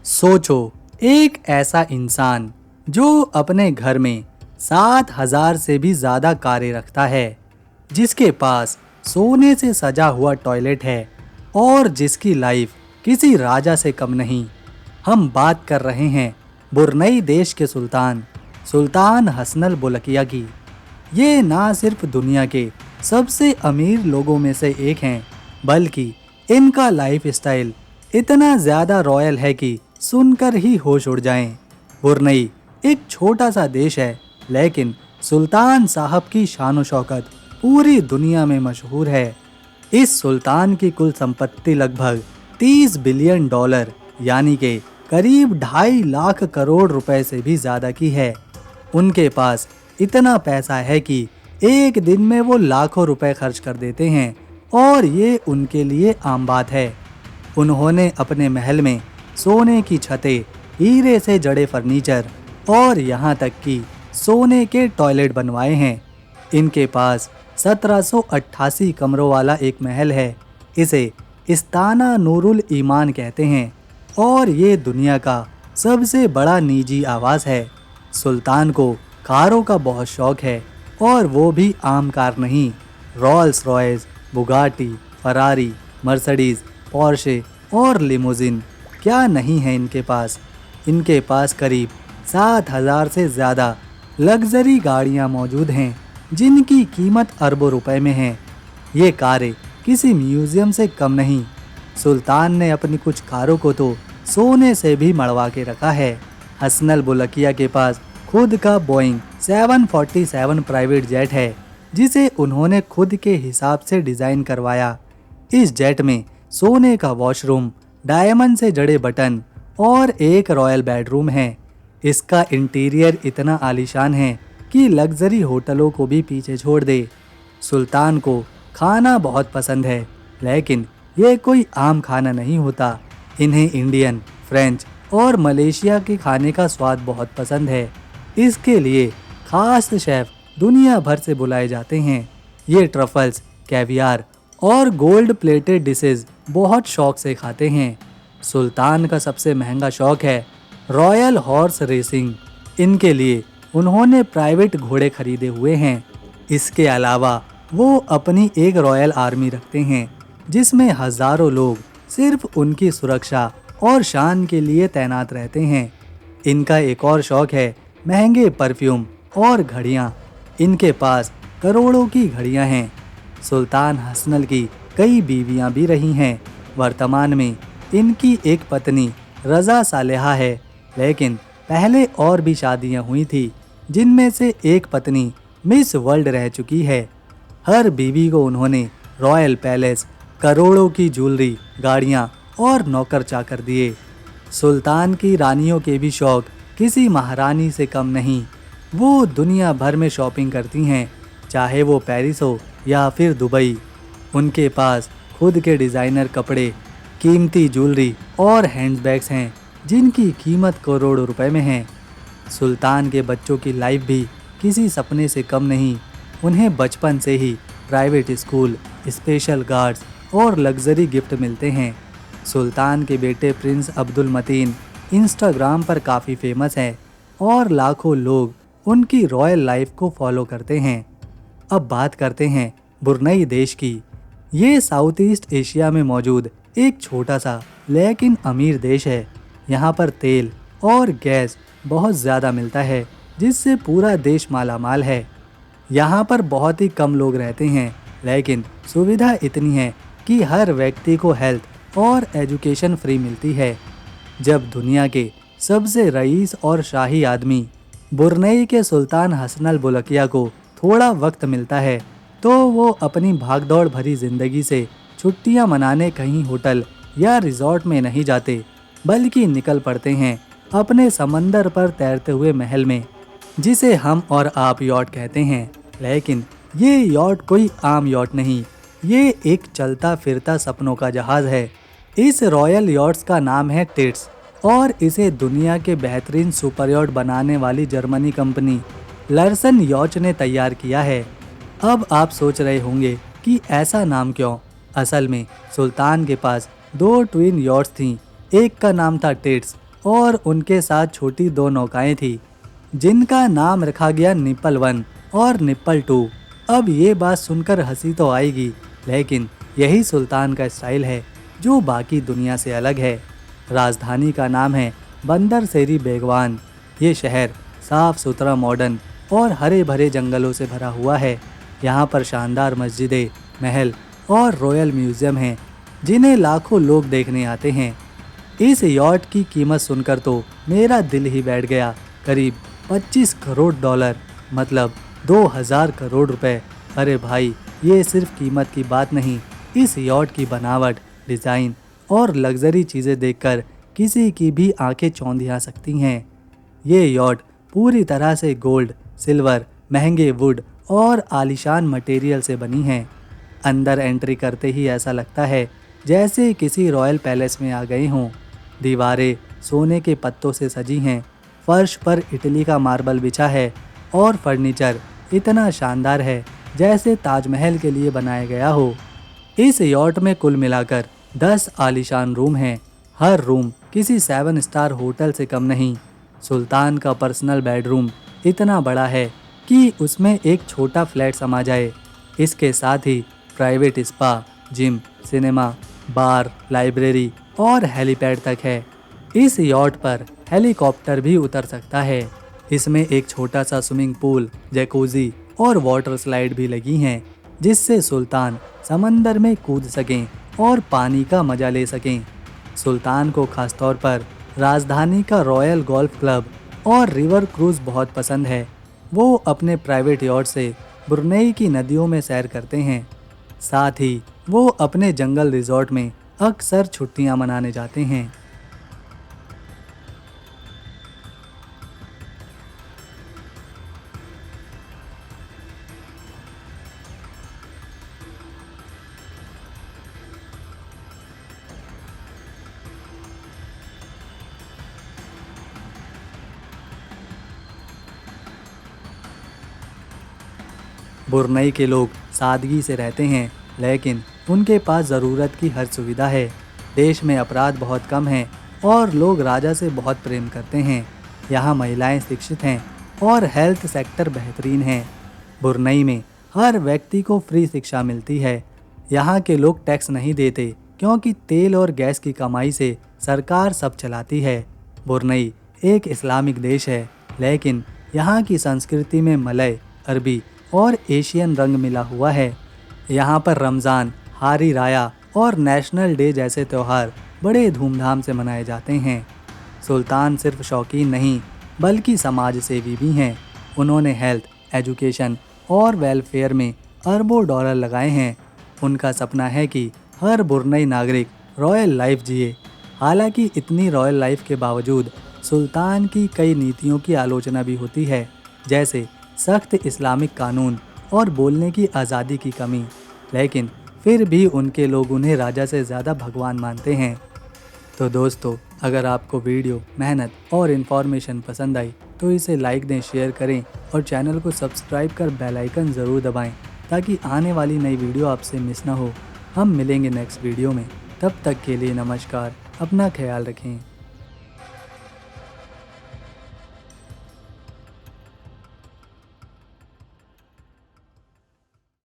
सोचो, एक ऐसा इंसान जो अपने घर में 7,000 से भी ज़्यादा कारें रखता है, जिसके पास सोने से सजा हुआ टॉयलेट है और जिसकी लाइफ किसी राजा से कम नहीं। हम बात कर रहे हैं बुरनई देश के सुल्तान सुल्तान हसनल बोलकिया की। ये ना सिर्फ दुनिया के सबसे अमीर लोगों में से एक हैं, बल्कि इनका लाइफ स्टाइल इतना ज़्यादा रॉयल है कि सुनकर ही होश उड़ जाएं। बुरनई एक छोटा सा देश है, लेकिन सुल्तान साहब की शान शौकत पूरी दुनिया में मशहूर है। इस सुल्तान की कुल संपत्ति लगभग 30 बिलियन डॉलर यानी कि करीब 2.5 लाख करोड़ रुपए से भी ज़्यादा की है। उनके पास इतना पैसा है कि एक दिन में वो लाखों रुपए खर्च कर देते हैं और ये उनके लिए आम बात है। उन्होंने अपने महल में सोने की छतें, हीरे से जड़े फर्नीचर और यहाँ तक कि सोने के टॉयलेट बनवाए हैं। इनके पास 1788 कमरों वाला एक महल है। इसे इस्ताना नूरुल ईमान कहते हैं और ये दुनिया का सबसे बड़ा निजी आवास है। सुल्तान को कारों का बहुत शौक है और वो भी आम कार नहीं। Rolls Royce, Bugatti, Ferrari, Mercedes, Porsche और लिमोजिन क्या नहीं है इनके पास। इनके पास करीब 7,000 से ज़्यादा लग्जरी गाड़ियाँ मौजूद हैं, जिनकी कीमत अरबों रुपए में है। ये कारें किसी म्यूज़ियम से कम नहीं। सुल्तान ने अपनी कुछ कारों को तो सोने से भी मढ़वा के रखा है। हसनल बोलकिया के पास खुद का बोइंग 747 प्राइवेट जेट है, जिसे उन्होंने खुद के हिसाब से डिज़ाइन करवाया। इस जेट में सोने का वॉशरूम, डायमंड से जड़े बटन और एक रॉयल बेडरूम है। इसका इंटीरियर इतना आलीशान है कि लग्जरी होटलों को भी पीछे छोड़ दे। सुल्तान को खाना बहुत पसंद है, लेकिन ये कोई आम खाना नहीं होता। इन्हें इंडियन, फ्रेंच और मलेशिया के खाने का स्वाद बहुत पसंद है। इसके लिए खास शेफ दुनिया भर से बुलाए जाते हैं। ये ट्रफल्स, कैवियार और गोल्ड प्लेटेड डिशेस बहुत शौक से खाते हैं। सुल्तान का सबसे महंगा शौक है रॉयल हॉर्स रेसिंग। इनके लिए उन्होंने प्राइवेट घोड़े खरीदे हुए हैं। इसके अलावा वो अपनी एक रॉयल आर्मी रखते हैं, जिसमें हजारों लोग सिर्फ उनकी सुरक्षा और शान के लिए तैनात रहते हैं। इनका एक और शौक है महंगे परफ्यूम और घड़ियाँ। इनके पास करोड़ों की घड़ियाँ हैं। सुल्तान हसनल की कई बीवियाँ भी रही हैं। वर्तमान में इनकी एक पत्नी रज़ा सालेहा है, लेकिन पहले और भी शादियाँ हुई थी, जिनमें से एक पत्नी मिस वर्ल्ड रह चुकी है। हर बीवी को उन्होंने रॉयल पैलेस, करोड़ों की ज्वेलरी, गाड़ियाँ और नौकर चाकर दिए। सुल्तान की रानियों के भी शौक किसी महारानी से कम नहीं। वो दुनिया भर में शॉपिंग करती हैं, चाहे वो पेरिस हो या फिर दुबई। उनके पास खुद के डिज़ाइनर कपड़े, कीमती ज्वेलरी और हैंडबैग्स हैं, जिनकी कीमत करोड़ों रुपए में है। सुल्तान के बच्चों की लाइफ भी किसी सपने से कम नहीं। उन्हें बचपन से ही प्राइवेट स्कूल, स्पेशल गार्ड्स और लग्जरी गिफ्ट मिलते हैं। सुल्तान के बेटे प्रिंस अब्दुल मतीन इंस्टाग्राम पर काफ़ी फेमस है और लाखों लोग उनकी रॉयल लाइफ को फॉलो करते हैं। अब बात करते हैं बुरनई देश की। ये साउथ ईस्ट एशिया में मौजूद एक छोटा सा लेकिन अमीर देश है। यहाँ पर तेल और गैस बहुत ज़्यादा मिलता है, जिससे पूरा देश मालामाल है। यहाँ पर बहुत ही कम लोग रहते हैं, लेकिन सुविधा इतनी है कि हर व्यक्ति को हेल्थ और एजुकेशन फ्री मिलती है। जब दुनिया के सबसे रईस और शाही आदमी बुरनई के सुल्तान हसनल बोलकिया को थोड़ा वक्त मिलता है, तो वो अपनी भागदौड़ भरी ज़िंदगी से छुट्टियां मनाने कहीं होटल या रिजॉर्ट में नहीं जाते, बल्कि निकल पड़ते हैं अपने समंदर पर तैरते हुए महल में, जिसे हम और आप यॉट कहते हैं। लेकिन ये यॉट कोई आम यॉट नहीं, ये एक चलता फिरता सपनों का जहाज़ है। इस रॉयल यॉट्स का नाम है टिट्स और इसे दुनिया के बेहतरीन सुपर यॉट बनाने वाली जर्मनी कंपनी लर्सन यॉच ने तैयार किया है। अब आप सोच रहे होंगे कि ऐसा नाम क्यों? असल में सुल्तान के पास 2 ट्विन यॉट्स थीं। एक का नाम था टिट्स और उनके साथ छोटी 2 नौकाएं थी जिनका नाम रखा गया निप्पल 1 और निप्पल 2। अब ये बात सुनकर हंसी तो आएगी, लेकिन यही सुल्तान का स्टाइल है जो बाकी दुनिया से अलग है। राजधानी का नाम है बंदर सेरी बेगवान। ये शहर साफ सुथरा, मॉडर्न और हरे भरे जंगलों से भरा हुआ है। यहाँ पर शानदार मस्जिदें, महल और रॉयल म्यूजियम हैं जिन्हें लाखों लोग देखने आते हैं। इस यॉट की कीमत सुनकर तो मेरा दिल ही बैठ गया। करीब 25 करोड़ डॉलर, मतलब 2000 करोड़ रुपए। अरे भाई, ये सिर्फ कीमत की बात नहीं, इस यॉट की बनावट, डिज़ाइन और लग्जरी चीज़ें देखकर किसी की भी आंखें चौंधिया सकती हैं। ये यॉट पूरी तरह से गोल्ड, सिल्वर, महंगे वुड और आलीशान मटेरियल से बनी है। अंदर एंट्री करते ही ऐसा लगता है जैसे किसी रॉयल पैलेस में आ गए हों। दीवारें सोने के पत्तों से सजी हैं, फर्श पर इटली का मार्बल बिछा है और फर्नीचर इतना शानदार है जैसे ताजमहल के लिए बनाया गया हो। इस यॉट में कुल मिलाकर 10 आलीशान रूम हैं। हर रूम किसी 7 स्टार होटल से कम नहीं। सुल्तान का पर्सनल बेडरूम इतना बड़ा है कि उसमें एक छोटा फ्लैट समा जाए। इसके साथ ही प्राइवेट स्पा, जिम, सिनेमा, बार, लाइब्रेरी और हेलीपैड तक है। इस यॉट पर हेलीकॉप्टर भी उतर सकता है। इसमें एक छोटा सा स्विमिंग पूल, जैकूजी और वाटर स्लाइड भी लगी हैं, जिससे सुल्तान समंदर में कूद सकें और पानी का मजा ले सकें। सुल्तान को खासतौर पर राजधानी का रॉयल गोल्फ क्लब और रिवर क्रूज बहुत पसंद है। वो अपने प्राइवेट यॉट से ब्रुनेई की नदियों में सैर करते हैं। साथ ही वो अपने जंगल रिजॉर्ट में अक्सर छुट्टियां मनाने जाते हैं। ब्रुनेई के लोग सादगी से रहते हैं, लेकिन उनके पास ज़रूरत की हर सुविधा है। देश में अपराध बहुत कम है और लोग राजा से बहुत प्रेम करते हैं। यहाँ महिलाएं शिक्षित हैं और हेल्थ सेक्टर बेहतरीन है। ब्रुनेई में हर व्यक्ति को फ्री शिक्षा मिलती है। यहाँ के लोग टैक्स नहीं देते क्योंकि तेल और गैस की कमाई से सरकार सब चलाती है। ब्रुनेई एक इस्लामिक देश है, लेकिन यहाँ की संस्कृति में मलय, अरबी और एशियन रंग मिला हुआ है। यहाँ पर रमज़ान, हारी राया और नेशनल डे जैसे त्यौहार बड़े धूमधाम से मनाए जाते हैं। सुल्तान सिर्फ शौकीन नहीं बल्कि समाज सेवी भी हैं। उन्होंने हेल्थ, एजुकेशन और वेलफेयर में अरबों डॉलर लगाए हैं। उनका सपना है कि हर ब्रुनेई नागरिक रॉयल लाइफ जिए। हालांकि इतनी रॉयल लाइफ के बावजूद सुल्तान की कई नीतियों की आलोचना भी होती है, जैसे सख्त इस्लामिक कानून और बोलने की आज़ादी की कमी। लेकिन फिर भी उनके लोग उन्हें राजा से ज़्यादा भगवान मानते हैं। तो दोस्तों, अगर आपको वीडियो, मेहनत और इन्फॉर्मेशन पसंद आई तो इसे लाइक दें, शेयर करें और चैनल को सब्सक्राइब कर बेल आइकन ज़रूर दबाएं ताकि आने वाली नई वीडियो आपसे मिस ना हो। हम मिलेंगे नेक्स्ट वीडियो में। तब तक के लिए नमस्कार, अपना ख्याल रखें।